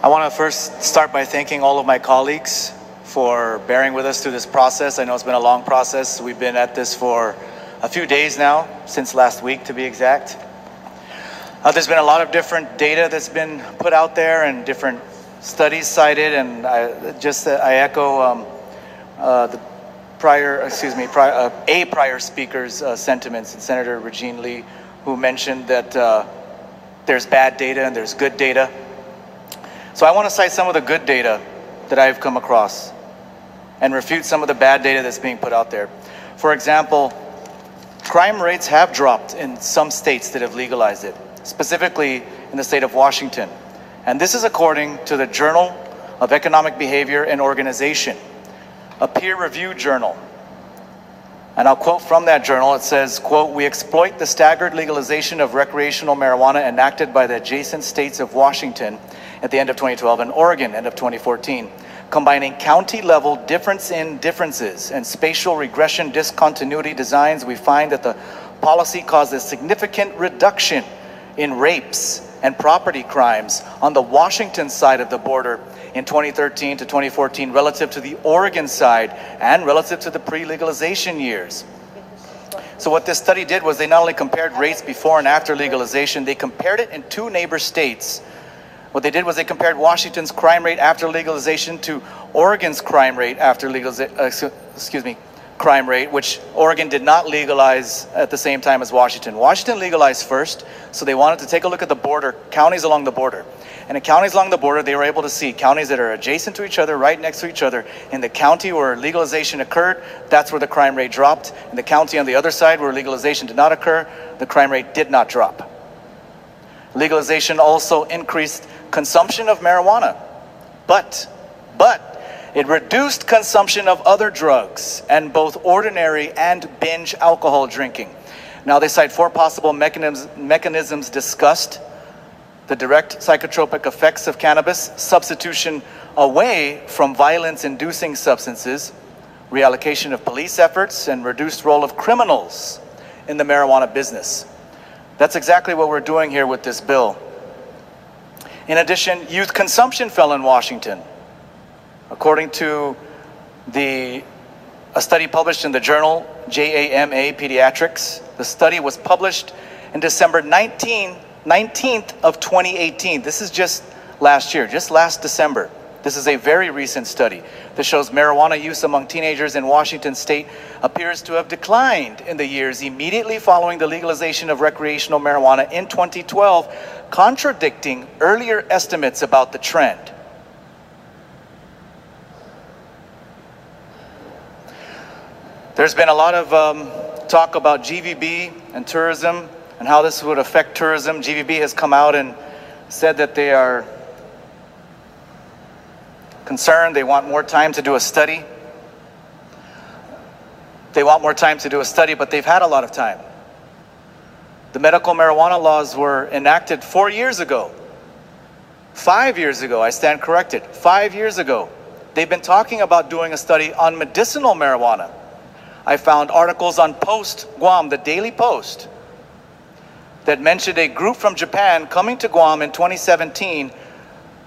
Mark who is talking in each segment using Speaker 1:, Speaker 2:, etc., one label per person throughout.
Speaker 1: I want to first start by thanking all of my colleagues for bearing with us through this process. I know it's been a long process. We've been at this for a few days now, since last week to be exact. There's been a lot of different data that's been put out there and different studies cited, and I echo the prior speaker's sentiments, and Senator Regine Lee, who mentioned that there's bad data and there's good data. So I want to cite some of the good data that I've come across and refute some of the bad data that's being put out there. For example, crime rates have dropped in some states that have legalized it, specifically in the state of Washington. And this is according to the Journal of Economic Behavior and Organization, a peer-reviewed journal. And I'll quote from that journal. It says, quote, "We exploit the staggered legalization of recreational marijuana enacted by the adjacent states of Washington at the end of 2012 and Oregon end of 2014, combining county-level differences and spatial regression discontinuity designs. We find that the policy caused a significant reduction in rapes and property crimes on the Washington side of the border in 2013 to 2014 relative to the Oregon side and relative to the pre-legalization years." So what this study did was they not only compared rates before and after legalization, they compared it in two neighbor states. What they did was they compared Washington's crime rate after legalization to Oregon's crime rate after crime rate, which Oregon did not legalize at the same time as Washington. Washington legalized first, so they wanted to take a look at the border, counties along the border. And in counties along the border, they were able to see counties that are adjacent to each other, right next to each other. In the county where legalization occurred, that's where the crime rate dropped. In the county on the other side where legalization did not occur, the crime rate did not drop. Legalization also increased consumption of marijuana, but it reduced consumption of other drugs and both ordinary and binge alcohol drinking. Now they cite four possible mechanisms discussed: the direct psychotropic effects of cannabis, substitution away from violence-inducing substances, reallocation of police efforts, and reduced role of criminals in the marijuana business. That's exactly what we're doing here with this bill. In addition, youth consumption fell in Washington. According to a study published in the journal JAMA Pediatrics, the study was published in December 19th of 2018. This is just last year, just last December. This is a very recent study that shows marijuana use among teenagers in Washington state appears to have declined in the years immediately following the legalization of recreational marijuana in 2012, contradicting earlier estimates about the trend. There's been a lot of talk about GVB and tourism and how this would affect tourism. GVB has come out and said that they are concerned. They want more time to do a study. But they've had a lot of time. The medical marijuana laws were enacted 4 years ago. 5 years ago, I stand corrected. 5 years ago. They've been talking about doing a study on medicinal marijuana. I found articles on GUAM, the Daily Post, that mentioned a group from Japan coming to Guam in 2017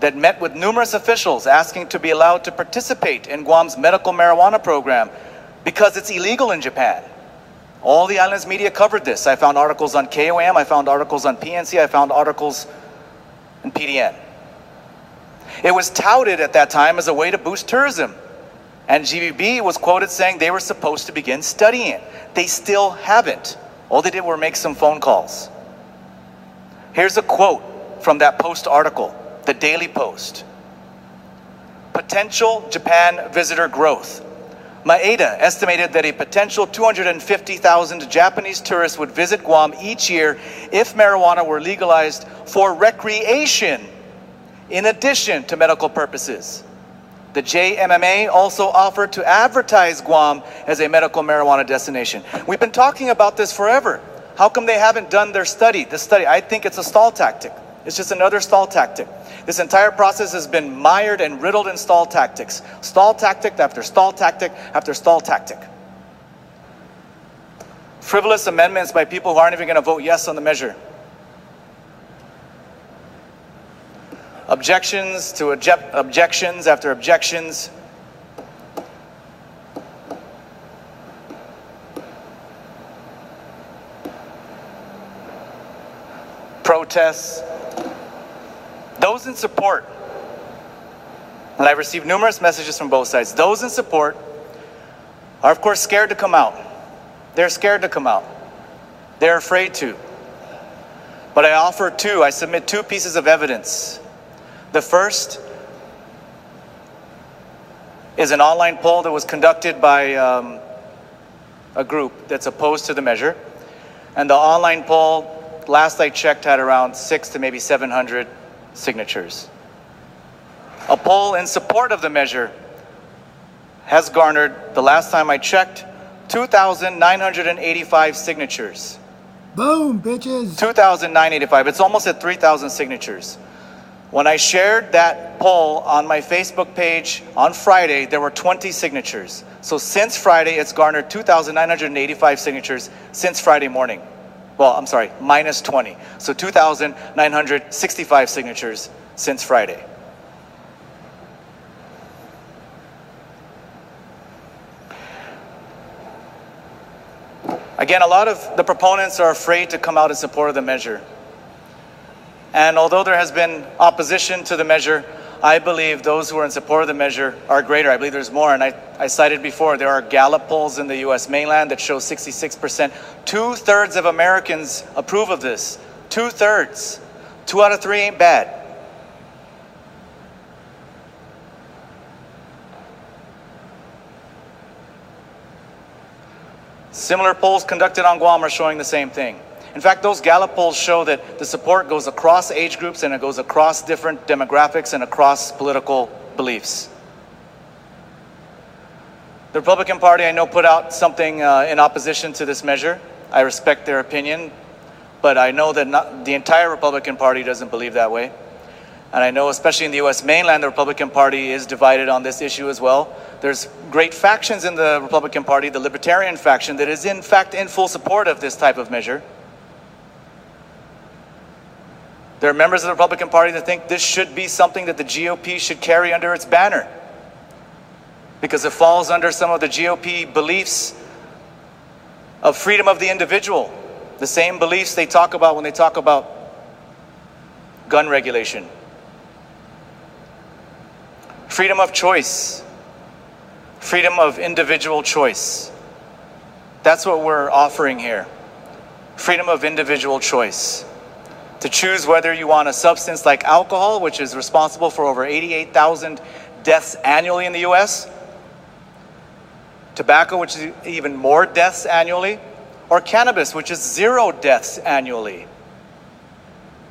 Speaker 1: that met with numerous officials asking to be allowed to participate in Guam's medical marijuana program because it's illegal in Japan. All the island's media covered this. I found articles on KOM, I found articles on PNC, I found articles in PDN. It was touted at that time as a way to boost tourism. And GVB was quoted saying they were supposed to begin studying it. They still haven't. All they did were make some phone calls. Here's a quote from that Post article, the Daily Post. Potential Japan visitor growth. Maeda estimated that a potential 250,000 Japanese tourists would visit Guam each year if marijuana were legalized for recreation in addition to medical purposes. The JMMA also offered to advertise Guam as a medical marijuana destination. We've been talking about this forever. How come they haven't done their study? This study, I think it's a stall tactic. It's just another stall tactic. This entire process has been mired and riddled in stall tactics. Stall tactic after stall tactic after stall tactic. Frivolous amendments by people who aren't even going to vote yes on the measure. Objections to objections after objections. Protests. Those in support, and I've received numerous messages from both sides, those in support are of course scared to come out. They're scared to come out. They're afraid to. But I submit two pieces of evidence. The first is an online poll that was conducted by a group that's opposed to the measure. And the online poll, last I checked, had around 600 to maybe 700 signatures. A poll in support of the measure has garnered, the last time I checked, 2,985 signatures.
Speaker 2: Boom, bitches.
Speaker 1: 2,985. It's almost at 3,000 signatures. When I shared that poll on my Facebook page on Friday, there were 20 signatures. So since Friday, it's garnered 2,985 signatures since Friday morning. Well, I'm sorry, minus 20. So 2,965 signatures since Friday. Again, a lot of the proponents are afraid to come out in support of the measure. And although there has been opposition to the measure, I believe those who are in support of the measure are greater. I believe there's more. And I cited before, there are Gallup polls in the US mainland that show 66%. 2/3 of Americans approve of this. 2/3. 2 out of 3 ain't bad. Similar polls conducted on Guam are showing the same thing. In fact, those Gallup polls show that the support goes across age groups and it goes across different demographics and across political beliefs. The Republican Party, I know, put out something in opposition to this measure. I respect their opinion, but I know that the entire Republican Party doesn't believe that way. And I know, especially in the US mainland, the Republican Party is divided on this issue as well. There's great factions in the Republican Party, the Libertarian faction, that is in fact in full support of this type of measure. There are members of the Republican Party that think this should be something that the GOP should carry under its banner, because it falls under some of the GOP beliefs of freedom of the individual, the same beliefs they talk about when they talk about gun regulation. Freedom of choice, freedom of individual choice. That's what we're offering here. Freedom of individual choice. To choose whether you want a substance like alcohol, which is responsible for over 88,000 deaths annually in the US, tobacco, which is even more deaths annually, or cannabis, which is 0 deaths annually.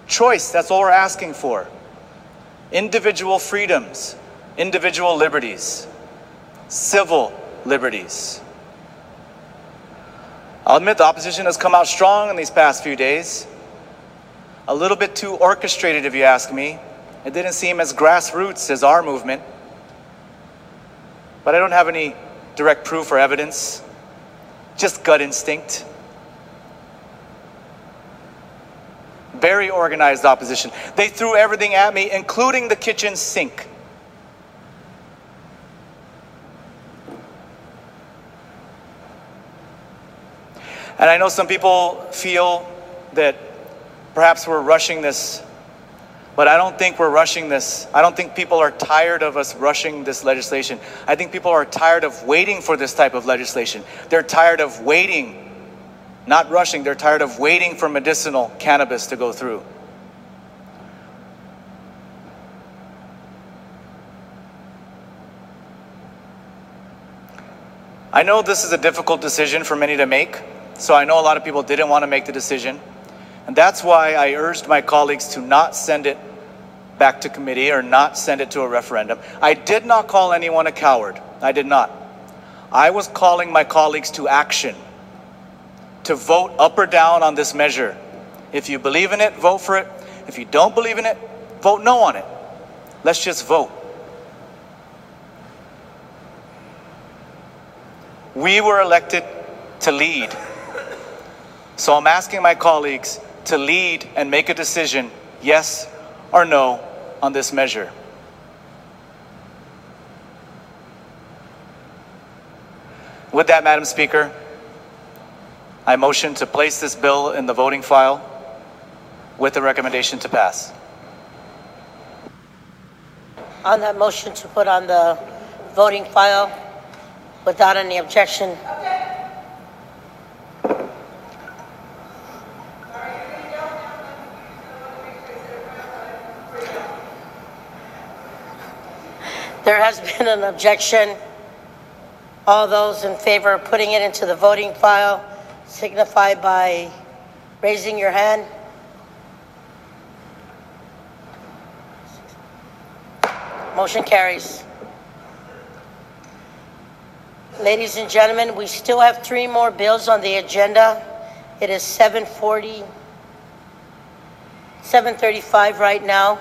Speaker 1: Choice, that's all we're asking for. Individual freedoms, individual liberties, civil liberties. I'll admit the opposition has come out strong in these past few days. A little bit too orchestrated, if you ask me. It didn't seem as grassroots as our movement. But I don't have any direct proof or evidence, just gut instinct. Very organized opposition. They threw everything at me, including the kitchen sink. And I know some people feel that perhaps we're rushing this, but I don't think we're rushing this. I don't think people are tired of us rushing this legislation. I think people are tired of waiting for this type of legislation. They're tired of waiting, not rushing. They're tired of waiting for medicinal cannabis to go through. I know this is a difficult decision for many to make, so I know a lot of people didn't want to make the decision. And that's why I urged my colleagues to not send it back to committee or not send it to a referendum. I did not call anyone a coward. I did not. I was calling my colleagues to action, to vote up or down on this measure. If you believe in it, vote for it. If you don't believe in it, vote no on it. Let's just vote. We were elected to lead. So I'm asking my colleagues to lead and make a decision, yes or no, on this measure? With that, Madam Speaker, I motion to place this bill in the voting file with the recommendation to pass.
Speaker 3: On that motion to put on the voting file without any objection. There has been an objection. All those in favor of putting it into the voting file signify by raising your hand. Motion carries. Ladies and gentlemen, we still have 3 more bills on the agenda. It is 7:35 right now.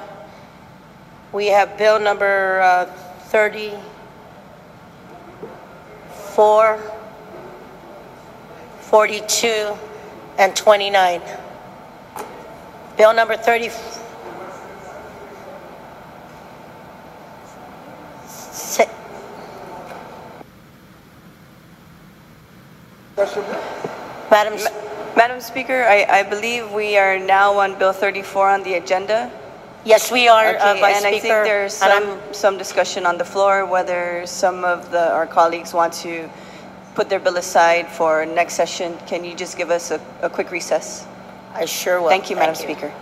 Speaker 3: We have bill number 34, 42, and 29. Bill number 30.
Speaker 4: Madam Speaker, I believe we are now on Bill 34 on the agenda.
Speaker 3: Yes, we are,
Speaker 4: Okay,
Speaker 3: Vice
Speaker 4: and I
Speaker 3: Speaker.
Speaker 4: think there's
Speaker 3: And
Speaker 4: some discussion on the floor whether some of our colleagues want to put their bill aside for next session. Can you just give us a quick recess?
Speaker 3: I sure will.
Speaker 4: Thank you, Madam Speaker.